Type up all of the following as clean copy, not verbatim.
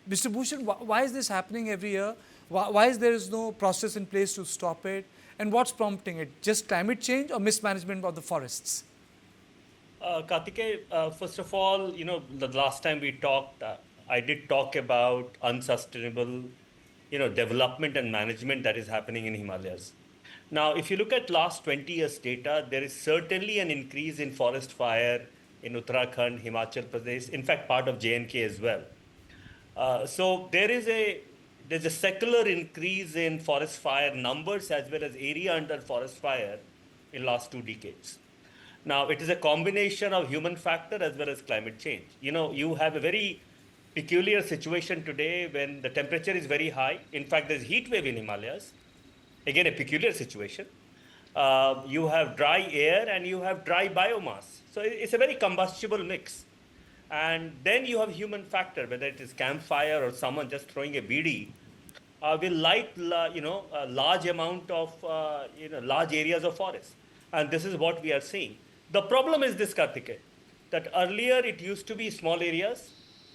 Mr. Bhushan, why is this happening every year? Why is there no process in place to stop it? And what's prompting it? Just climate change or mismanagement of the forests? Karthikeya, first of all, the last time we talked, I did talk about unsustainable, development and management that is happening in Himalayas. Now, if you look at last 20 years data, there is certainly an increase in forest fire in Uttarakhand, Himachal Pradesh, in fact, part of J&K as well. So there's a secular increase in forest fire numbers as well as area under forest fire in last 2 decades. Now, it is a combination of human factor as well as climate change. You have a very peculiar situation today when the temperature is very high. In fact, there's heat wave in Himalayas. Again, a peculiar situation. You have dry air and you have dry biomass. So it's a very combustible mix. And then you have human factor, whether it is campfire or someone just throwing a BD, will light, a large amount of, large areas of forest. And this is what we are seeing. The problem is this, Karthikeya, that earlier it used to be small areas.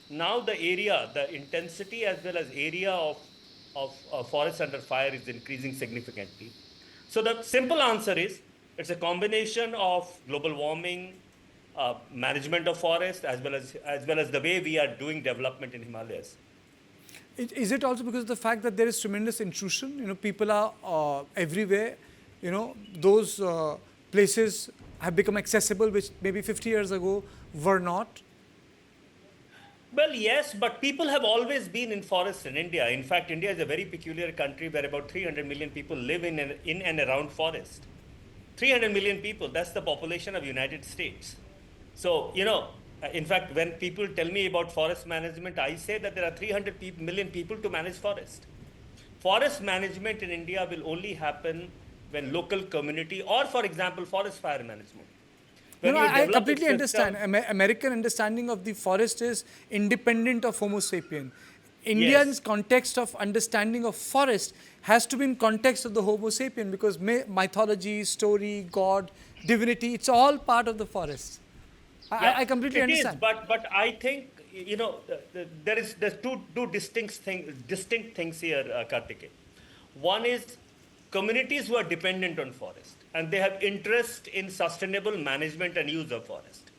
Now the area, the intensity as well as area of forest under fire is increasing significantly. So the simple answer is, it's a combination of global warming, management of forest, as well as the way we are doing development in Himalayas. Is it also because of the fact that there is tremendous intrusion? People are everywhere. Those places have become accessible, which maybe 50 years ago were not. Well, yes, but people have always been in forests in India. In fact, India is a very peculiar country where about 300 million people live in and around forest. 300 million people, that's the population of United States. So, in fact, when people tell me about forest management, I say that there are 300 million people to manage forest. Forest management in India will only happen when local community or, for example, forest fire management. I completely understand. American understanding of the forest is independent of Homo sapien. Indian's context of understanding of forest has to be in context of the Homo sapien, because mythology, story, God, divinity, it's all part of the forest. I completely understand. It is, but I think there's two distinct things here, Karthikeya. One is communities who are dependent on forest and they have interest in sustainable management and use of forest.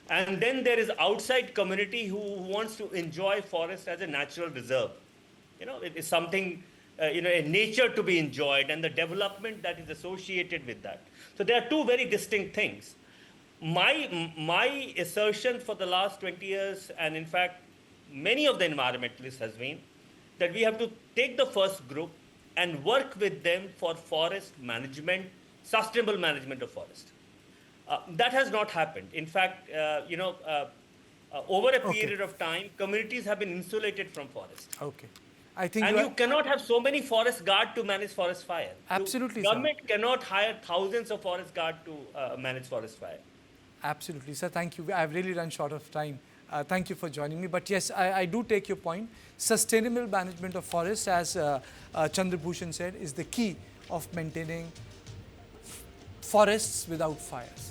And then there is outside community who wants to enjoy forest as a natural reserve. It is something, a nature to be enjoyed and the development that is associated with that. So there are two very distinct things. My assertion for the last 20 years, and in fact, many of the environmentalists has been that we have to take the first group and work with them for forest management, sustainable management of forest. That has not happened. In fact, over a period of time, communities have been insulated from forest. Okay. I think you cannot have so many forest guards to manage forest fire. Absolutely, Government cannot hire thousands of forest guards to manage forest fire. Absolutely, sir. Thank you. I've really run short of time. Thank you for joining me. But yes, I do take your point. Sustainable management of forests, as Chandra Bhushan said, is the key of maintaining forests without fires.